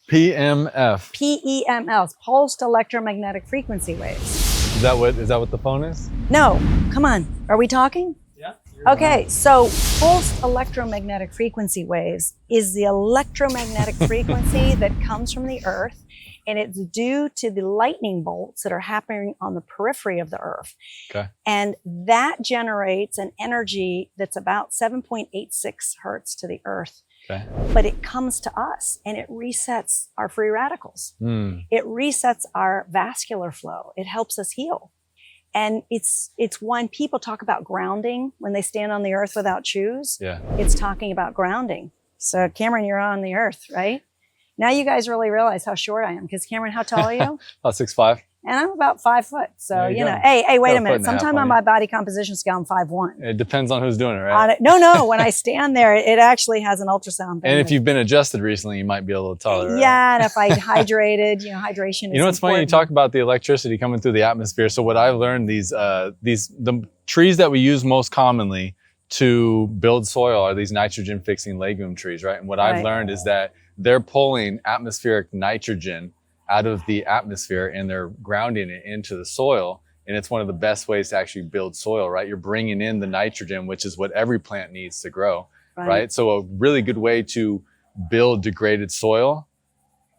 PMF. PEMFs, pulsed electromagnetic frequency waves. Is that what the phone is? No, come on. Are we talking? Yeah. Okay, so pulsed electromagnetic frequency waves is the electromagnetic frequency that comes from the Earth, and it's due to the lightning bolts that are happening on the periphery of the Earth. Okay. And that generates an energy that's about 7.86 hertz to the Earth. Okay. But it comes to us and it resets our free radicals. It resets our vascular flow. It helps us heal. And it's when people talk about grounding, when they stand on the earth without shoes, it's talking about grounding. So Cameron, you're on the earth, right? Now you guys really realize how short I am, because Cameron, how tall are you? About 6'5". And I'm about 5 foot. So, you know, hey, wait a minute. Sometime on my body composition scale, I'm 5'1". It depends on who's doing it, right? No. When I stand there, it actually has an ultrasound thing. And if you've been adjusted recently, you might be a little taller, right? Yeah, and if I hydrated, hydration is You know what's funny? You talk about the electricity coming through the atmosphere. So what I've learned, the trees that we use most commonly to build soil are these nitrogen fixing legume trees, right? And what I've learned is that they're pulling atmospheric nitrogen out of the atmosphere and they're grounding it into the soil. And it's one of the best ways to actually build soil, right? You're bringing in the nitrogen, which is what every plant needs to grow, right? So a really good way to build degraded soil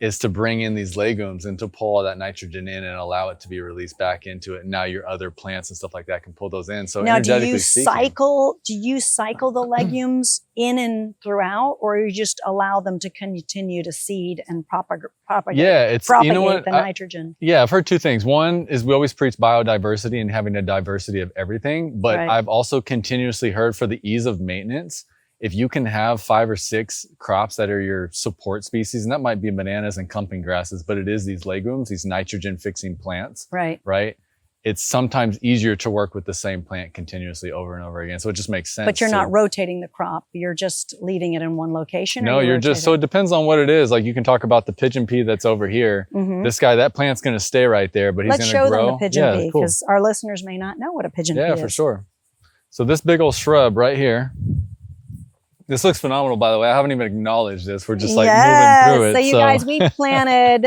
is to bring in these legumes and to pull all that nitrogen in and allow it to be released back into it. And now your other plants and stuff like that can pull those in. So now, do you cycle the legumes in and throughout, or you just allow them to continue to seed and propagate the nitrogen? I've heard two things. One is we always preach biodiversity and having a diversity of everything, but I've also continuously heard, for the ease of maintenance, if you can have 5 or 6 crops that are your support species, and that might be bananas and clumping grasses, but it is these legumes, these nitrogen fixing plants, right? It's sometimes easier to work with the same plant continuously over and over again. So it just makes sense. But you're not rotating the crop. You're just leaving it in one location. No, so it depends on what it is. Like you can talk about the pigeon pea that's over here. This guy, that plant's going to stay right there, but he's going to grow. Let's show them the pigeon pea, because our listeners may not know what a pigeon pea is. Yeah, for sure. So this big old shrub right here, this looks phenomenal, by the way. I haven't even acknowledged this. We're just like moving through it. So you guys, we planted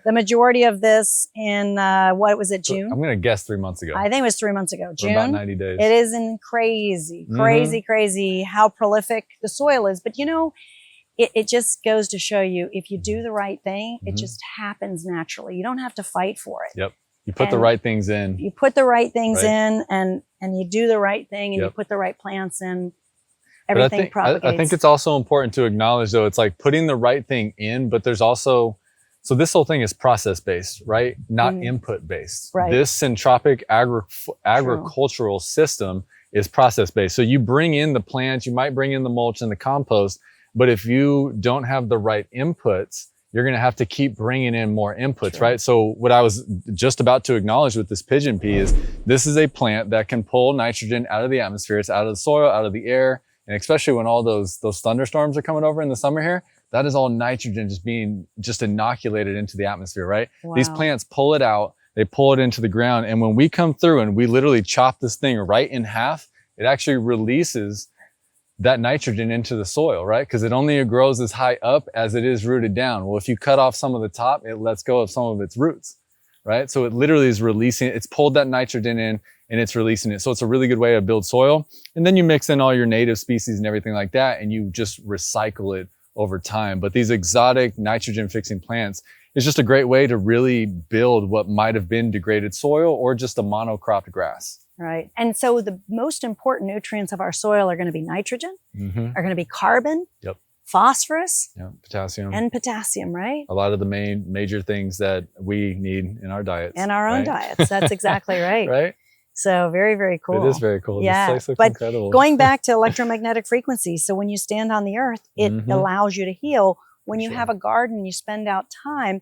the majority of this in, what was it, June? I'm going to guess 3 months ago. I think it was 3 months ago, June. About 90 days. It isn't crazy how prolific the soil is. But it just goes to show you, if you do the right thing, it just happens naturally. You don't have to fight for it. Yep. You put the right things in. You put the right things in and you do the right thing and you put the right plants in. Everything propagates. I think it's also important to acknowledge, though, it's like putting the right thing in, but there's also, so this whole thing is process-based, right? Not input-based. This centropic agricultural system is process-based. So you bring in the plants, you might bring in the mulch and the compost, but if you don't have the right inputs, you're going to have to keep bringing in more inputs, right? So what I was just about to acknowledge with this pigeon pea is this is a plant that can pull nitrogen out of the atmosphere. It's out of the soil, out of the air. And especially when all those thunderstorms are coming over in the summer here, that is all nitrogen being inoculated into the atmosphere, right? Wow. These plants pull it out, they pull it into the ground. And when we come through and we literally chop this thing right in half, it actually releases that nitrogen into the soil, right? Because it only grows as high up as it is rooted down. Well, if you cut off some of the top, it lets go of some of its roots, right? So it literally is releasing, it's pulled that nitrogen in and it's releasing it. So it's a really good way to build soil. And then you mix in all your native species and everything like that, and you just recycle it over time. But these exotic nitrogen fixing plants is just a great way to really build what might have been degraded soil or just a monocropped grass. Right. And so the most important nutrients of our soil are going to be nitrogen, are going to be carbon, phosphorus, potassium. And potassium, right? A lot of the major things that we need in our diets. In our own diets. That's exactly right. Right? So very, very cool. It is very cool. Yeah. This place looks incredible. Going back to electromagnetic frequency. So when you stand on the earth, it allows you to heal. When you have a garden, you spend out time.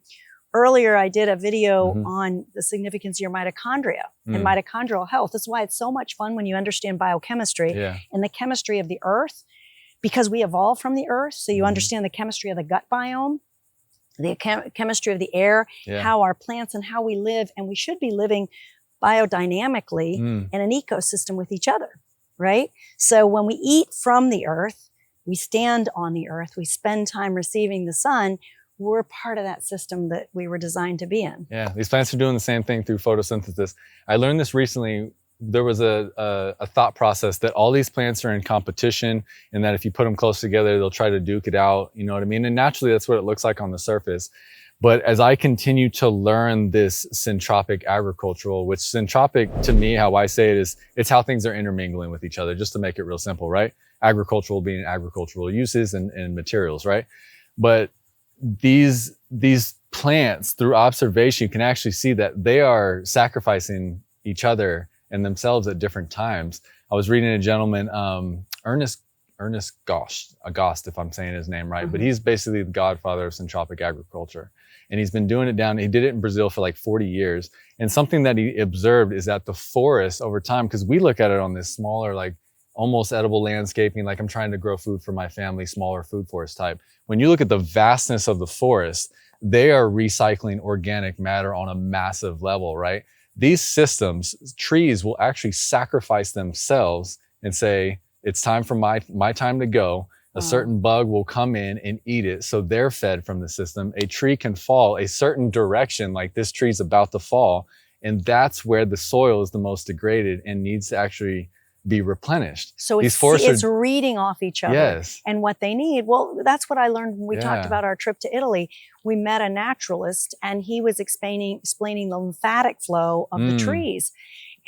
Earlier, I did a video on the significance of your mitochondria and mitochondrial health. That's why it's so much fun when you understand biochemistry and the chemistry of the earth, because we evolved from the earth. So you understand the chemistry of the gut biome, the chemistry of the air, how our plants and how we live. And we should be living biodynamically in an ecosystem with each other, right? So when we eat from the earth, we stand on the earth, we spend time receiving the sun, we're part of that system that we were designed to be in. Yeah, these plants are doing the same thing through photosynthesis. I learned this recently. There was a thought process that all these plants are in competition, and that if you put them close together, they'll try to duke it out. You know what I mean? And naturally, that's what it looks like on the surface. But as I continue to learn this syntropic agricultural, which syntropic to me, how I say it is, it's how things are intermingling with each other, just to make it real simple, right? Agricultural being agricultural uses and materials, right? But these plants, through observation, you can actually see that they are sacrificing each other and themselves at different times. I was reading a gentleman, Ernest Gost, if I'm saying his name right, but he's basically the godfather of syntropic agriculture. And he's been doing it he did it in Brazil for like 40 years. And something that he observed is that the forest over time, because we look at it on this smaller, like almost edible landscaping, like I'm trying to grow food for my family, smaller food forest type. When you look at the vastness of the forest, they are recycling organic matter on a massive level, right? These systems, trees will actually sacrifice themselves and say, it's time for my time to go. A certain bug will come in and eat it. So they're fed from the system. A tree can fall a certain direction, like this tree's about to fall. And that's where the soil is the most degraded and needs to actually be replenished. So it's reading off each other and what they need. Well, that's what I learned when we talked about our trip to Italy. We met a naturalist and he was explaining the lymphatic flow of the trees.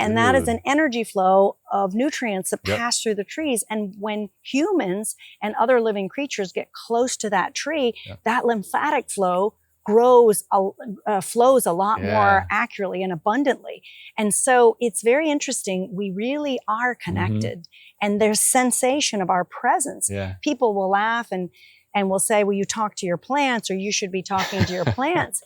And that is an energy flow of nutrients that pass through the trees. And when humans and other living creatures get close to that tree, that lymphatic flow flows a lot more accurately and abundantly. And so it's very interesting. We really are connected and there's sensation of our presence. People will laugh and will say, well, you talk to your plants, or you should be talking to your plants,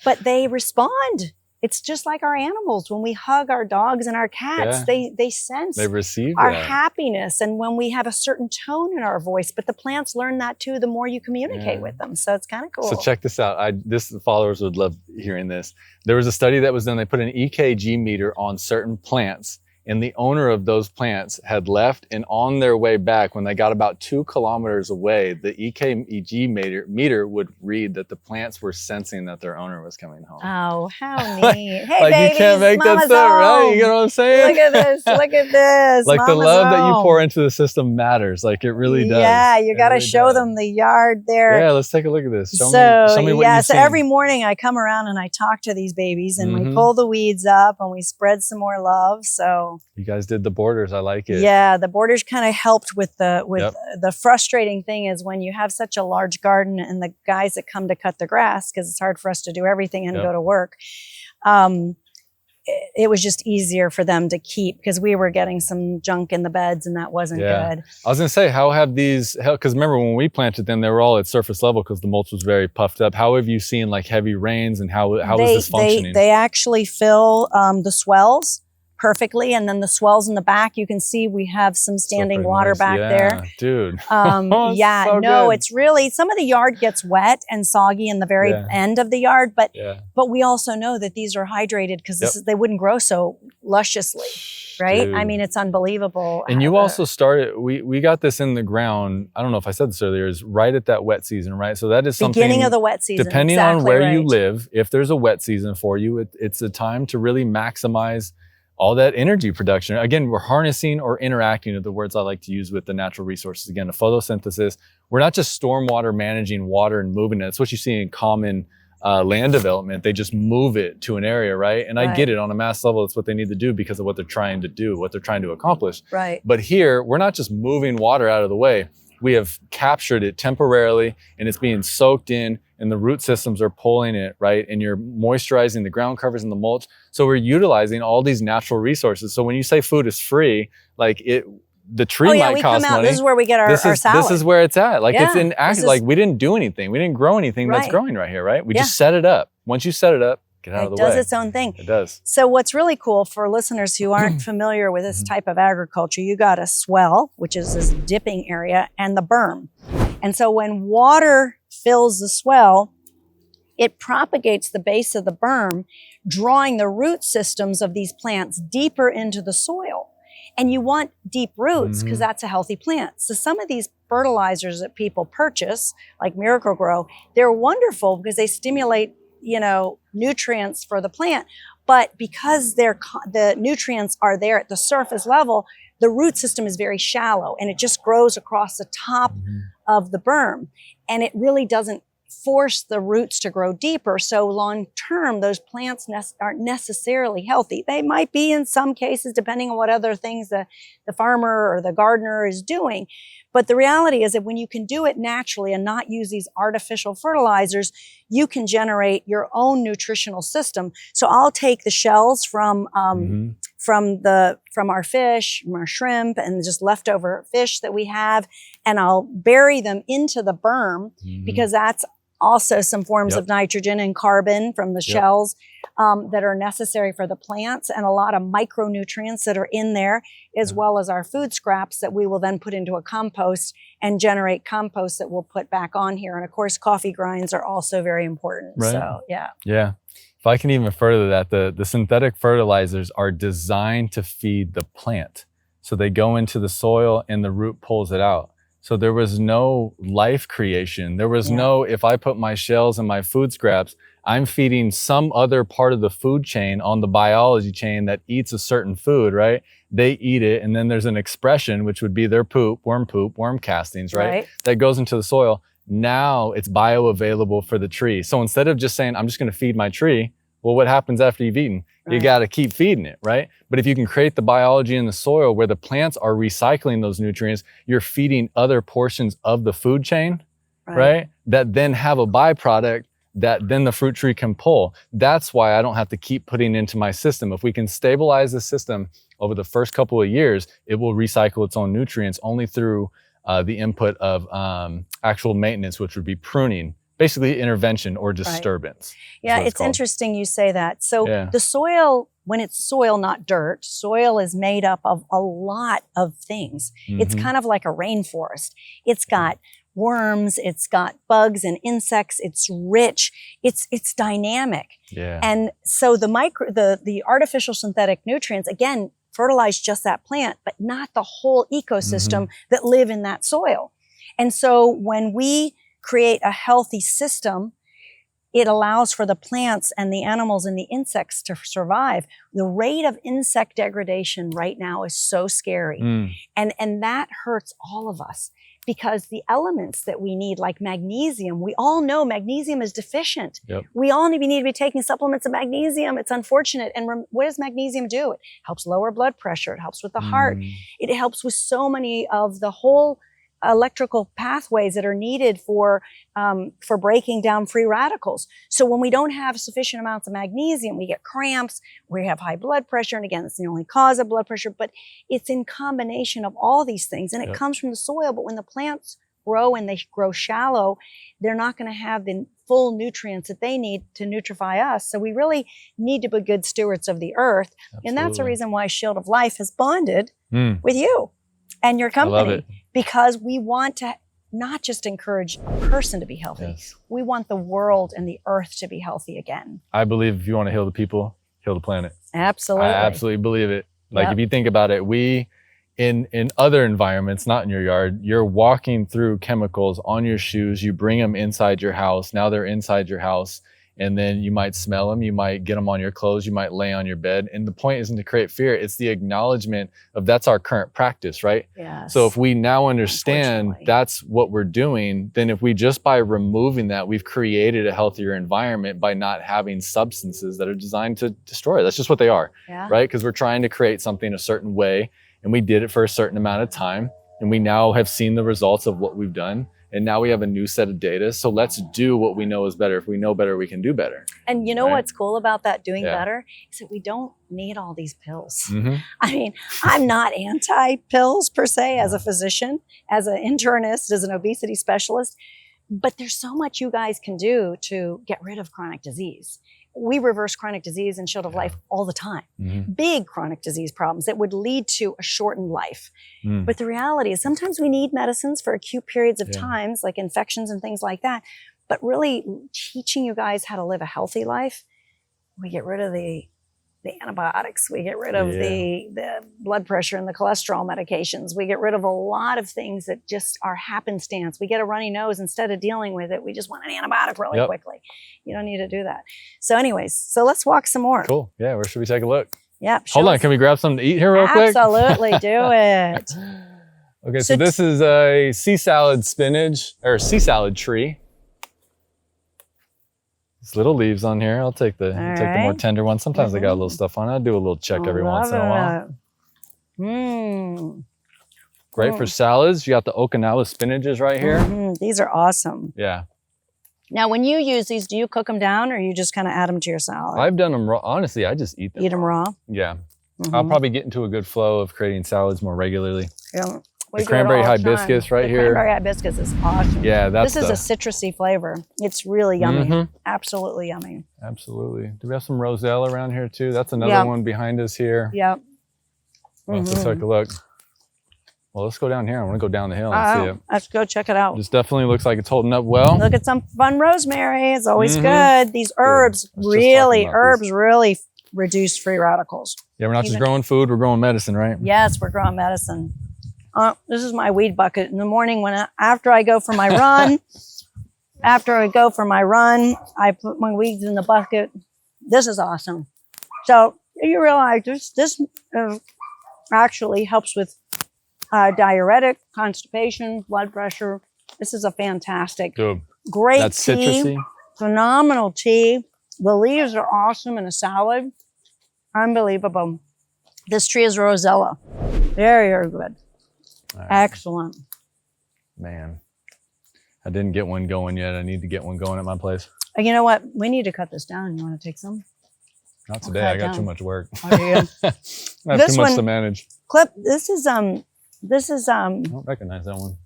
but they respond. It's just like our animals. When we hug our dogs and our cats, they sense our happiness. And when we have a certain tone in our voice, but the plants learn that too, the more you communicate with them. So it's kind of cool. So check this out. The followers would love hearing this. There was a study that was done. They put an EKG meter on certain plants, and the owner of those plants had left, and on their way back, when they got about 2 kilometers away, the EKG meter would read that the plants were sensing that their owner was coming home. Oh, how neat. Hey, like babies, you can't make Mama's that stuff, home. right? You know what I'm saying? Look at this. Look at this. Like Mama's the love home. that you pour into the system matters. Like it really does. Yeah, you got to really show them the yard there. Yeah, let's take a look at this. Show me what you've so seen. every morning I come around and I talk to these babies and we pull the weeds up and we spread some more love. So you guys did the borders. I like it. Yeah, the borders kind of helped with the frustrating thing is when you have such a large garden and the guys that come to cut the grass, because it's hard for us to do everything and go to work. It was just easier for them to keep because we were getting some junk in the beds and that wasn't good. I was going to say, how have these, because remember when we planted them, they were all at surface level because the mulch was very puffed up. How have you seen like heavy rains and how is this functioning? They actually fill the swells perfectly. And then the swells in the back, you can see we have some standing water back there. Dude. It's really, some of the yard gets wet and soggy in the very end of the yard, but we also know that these are hydrated because they wouldn't grow so lusciously, right? Dude. I mean, it's unbelievable. And you also started, we got this in the ground, I don't know if I said this earlier, is right at that wet season, right? So that is something. Beginning of the wet season. Depending on where you live, if there's a wet season for you, it's a time to really maximize all that energy production. Again, we're harnessing or interacting are the words I like to use with the natural resources. Again, the photosynthesis. We're not just stormwater managing water and moving it. It's what you see in common land development. They just move it to an area, right? And I get it on a mass level. It's what they need to do because of what they're trying to do, what they're trying to accomplish. Right. But here, we're not just moving water out of the way. We have captured it temporarily and it's being soaked in and the root systems are pulling it, right? And you're moisturizing the ground covers and the mulch. So we're utilizing all these natural resources. So when you say food is free, like the tree might cost money. This is where we get our salad. This is where it's at. Like it's in action. Like we didn't do anything. We didn't grow anything that's growing right here, right? We just set it up. Once you set it up, get out of the way. It does its own thing. It does. So what's really cool for listeners who aren't familiar with this type of agriculture, you got a swell, which is this dipping area, and the berm. And so when water fills the swell, it propagates the base of the berm, drawing the root systems of these plants deeper into the soil. And you want deep roots because that's a healthy plant. So some of these fertilizers that people purchase, like Miracle-Gro, they're wonderful because they stimulate, you know, nutrients for the plant. But because the nutrients are there at the surface level, the root system is very shallow and it just grows across the top of the berm. And it really doesn't force the roots to grow deeper. So long term, those plants aren't necessarily healthy. They might be in some cases, depending on what other things the farmer or the gardener is doing. But the reality is that when you can do it naturally and not use these artificial fertilizers, you can generate your own nutritional system. So I'll take the shells from our fish, from our shrimp, and just leftover fish that we have, and I'll bury them into the berm because that's also some forms of nitrogen and carbon from the shells that are necessary for the plants, and a lot of micronutrients that are in there, as well as our food scraps that we will then put into a compost and generate compost that we'll put back on here. And of course, coffee grinds are also very important. Right. So, yeah. Yeah. If I can even further that, the synthetic fertilizers are designed to feed the plant. So they go into the soil and the root pulls it out. So there was no life creation. There was no, if I put my shells and my food scraps, I'm feeding some other part of the food chain on the biology chain that eats a certain food, right? They eat it, and then there's an expression, which would be their poop, worm castings, right? That goes into the soil. Now it's bioavailable for the tree. So instead of just saying, I'm just gonna feed my tree, well, what happens after you've eaten? You got to keep feeding it, right? But if you can create the biology in the soil where the plants are recycling those nutrients, you're feeding other portions of the food chain, right? That then have a byproduct that then the fruit tree can pull. That's why I don't have to keep putting into my system. If we can stabilize the system over the first couple of years, it will recycle its own nutrients only through the input of actual maintenance, which would be pruning. Basically intervention or disturbance. Yeah, it's interesting you say that. So the soil, when it's soil, not dirt, soil is made up of a lot of things. It's kind of like a rainforest. It's got worms, it's got bugs and insects, it's rich, it's dynamic. And so the artificial synthetic nutrients, again, fertilize just that plant, but not the whole ecosystem that live in that soil. And so when we create a healthy system, it allows for the plants and the animals and the insects to survive. The rate of insect degradation right now is so scary. And that hurts all of us because the elements that we need, like magnesium, we all know magnesium is deficient. We all need to be taking supplements of magnesium. It's unfortunate. And what does magnesium do? It helps lower blood pressure. It helps with the heart. It helps with so many of the whole electrical pathways that are needed for breaking down free radicals. So when we don't have sufficient amounts of magnesium, we get cramps, we have high blood pressure, and again, it's the only cause of blood pressure, but it's in combination of all these things, and it comes from the soil. But when the plants grow and they grow shallow, they're not going to have the full nutrients that they need to nutrify us. So we really need to be good stewards of the earth. And that's the reason why Shield of Life has bonded with you and your company, because we want to not just encourage a person to be healthy. We want the world and the earth to be healthy again. I believe if you want to heal the people, heal the planet. Absolutely. I absolutely believe it. Like if you think about it, in other environments, not in your yard, you're walking through chemicals on your shoes, you bring them inside your house, now they're inside your house, and then you might smell them, you might get them on your clothes, you might lay on your bed. And the point isn't to create fear, it's the acknowledgement of that's our current practice, right? So if we now understand that's what we're doing, then if we just by removing that, we've created a healthier environment by not having substances that are designed to destroy. That's just what they are, right? Because we're trying to create something a certain way, and we did it for a certain amount of time, and we now have seen the results of what we've done. And now we have a new set of data. So let's do what we know is better. If we know better, we can do better. And you know what's cool about that doing better is that we don't need all these pills. I mean, I'm not anti-pills per se as a physician, as an internist, as an obesity specialist, but there's so much you guys can do to get rid of chronic disease. We reverse chronic disease in Shield of Life all the time. Big chronic disease problems that would lead to a shortened life. But the reality is sometimes we need medicines for acute periods of times, like infections and things like that. But really teaching you guys how to live a healthy life, we get rid of the the antibiotics. We get rid of the blood pressure and the cholesterol medications. We get rid of a lot of things that just are happenstance. We get a runny nose. Instead of dealing with it, we just want an antibiotic really quickly. You don't need to do that. So anyways, so let's walk some more. Cool. Yeah, where should we take a look? Yep. Hold on, can we grab something to eat here real quick? Absolutely, do it. Okay, so this is a sea salad spinach, or sea salad tree. There's little leaves on here. I'll take the more tender one. Sometimes they got a little stuff on it. I'll do a little check every once in a while. Great for salads. You got the Okinawa spinaches right here. These are awesome. Yeah. Now, when you use these, do you cook them down or you just kind of add them to your salad? I've done them raw. Honestly, I just eat them. Eat them raw? Yeah. I'll probably get into a good flow of creating salads more regularly. Yeah. The cranberry hibiscus right here. Cranberry hibiscus is awesome. Yeah, this is a citrusy flavor. It's really yummy. Absolutely yummy. Absolutely. Do we have some roselle around here too? That's another one behind us here. Yep. Let's take a look. Well, let's go down here. I want to go down the hill and see it. Let's go check it out. This definitely looks like it's holding up well. Look at some fun rosemary. It's always good. These herbs really reduce free radicals. Yeah, we're not just growing food, we're growing medicine, right? Yes, we're growing medicine. This is my weed bucket in the morning after I go for my run. I put my weeds in the bucket. This is awesome. So you realize this actually helps with diuretic, constipation, blood pressure. This is a fantastic, great That's tea, citrusy. Phenomenal tea. The leaves are awesome in a salad. Unbelievable. This tree is Rosella. Very, very good. Right. Excellent. Man, I didn't get one going yet. I need to get one going at my place. You know what? We need to cut this down. You want to take some? Not today. I got too much work. Oh, do you? I have too much to manage. Clip, this is I don't recognize that one.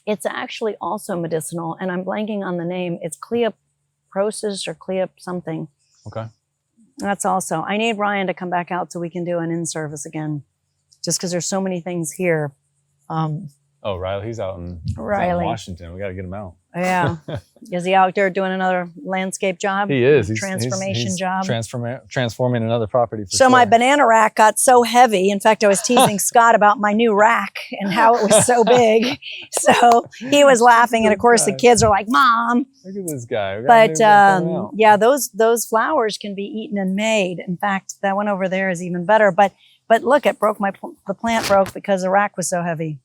It's actually also medicinal, and I'm blanking on the name. It's Cleoprosis or Cleop something. Okay. That's also. I need Ryan to come back out so we can do an in-service again, just because there's so many things here. Oh, Riley, he's out in Washington. We got to get him out. Yeah. Is he out there doing another landscape job? He is. Transformation job. Transforming another property. So my banana rack got so heavy. In fact, I was teasing Scott about my new rack and how it was so big. So he was laughing. And of course, the kids are like, Mom. Look at this guy. But yeah, those flowers can be eaten and made. In fact, that one over there is even better. But look, it broke the plant broke because the rack was so heavy.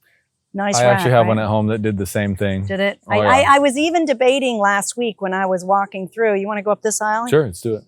Nice rack. I actually have one at home that did the same thing. Did it? Oh, I was even debating last week when I was walking through. You want to go up this aisle? Sure, let's do it.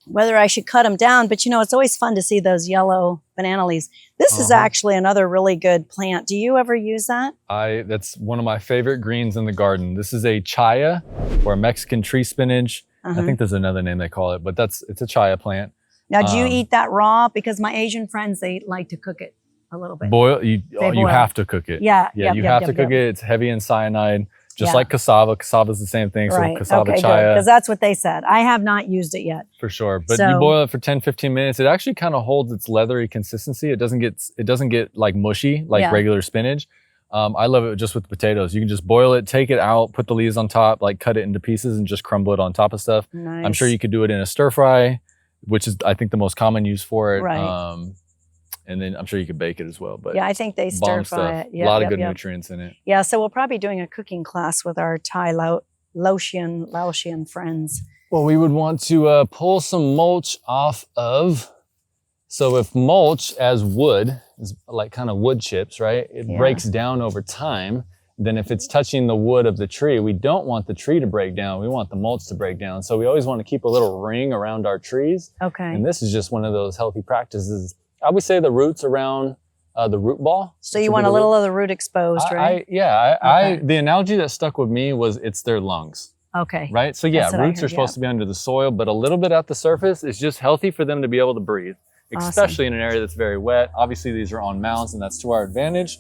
Whether I should cut them down, but it's always fun to see those yellow banana leaves. This is actually another really good plant. Do you ever use that? That's one of my favorite greens in the garden. This is a chaya, or a Mexican tree spinach. I think there's another name they call it, but it's a chaya plant. Now, do you eat that raw? Because my Asian friends, they like to cook it a little bit. You have to cook it. Yeah. You have to cook it. It's heavy in cyanide, just like cassava. Cassava is the same thing. Right. So cassava chaya. Because that's what they said. I have not used it yet. For sure. But you boil it for 10, 15 minutes. It actually kind of holds its leathery consistency. It doesn't get like mushy like regular spinach. I love it just with potatoes. You can just boil it, take it out, put the leaves on top, like cut it into pieces and just crumble it on top of stuff. Nice. I'm sure you could do it in a stir fry, which is I think the most common use for it. Right. And then I'm sure you could bake it as well. But yeah, I think they stir fry it. A lot of good nutrients in it. Yeah, so we'll probably be doing a cooking class with our Thai Laotian friends. Well, we would want to pull some mulch off of. So if mulch as wood is like kind of wood chips, right? It breaks down over time. Then if it's touching the wood of the tree, we don't want the tree to break down. We want the mulch to break down. So we always want to keep a little ring around our trees. Okay. And this is just one of those healthy practices. I would say the roots around the root ball. So you want a little of the root exposed, right? The analogy that stuck with me was it's their lungs. Okay. Right? So yeah, roots are supposed to be under the soil, but a little bit at the surface is just healthy for them to be able to breathe, especially in an area that's very wet. Obviously, these are on mounds, and that's to our advantage.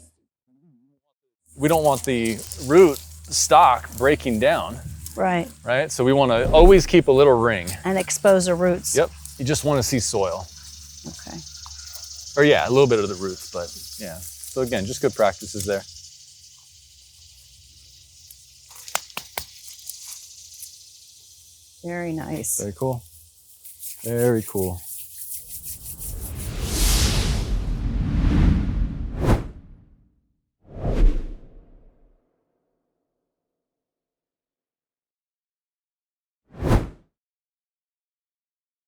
We don't want the root stock breaking down. Right. Right? So we want to always keep a little ring. And expose the roots. Yep. You just want to see soil. Okay. Or yeah, a little bit of the roots, but yeah. So again, just good practices there. Very nice. Very cool. Very cool.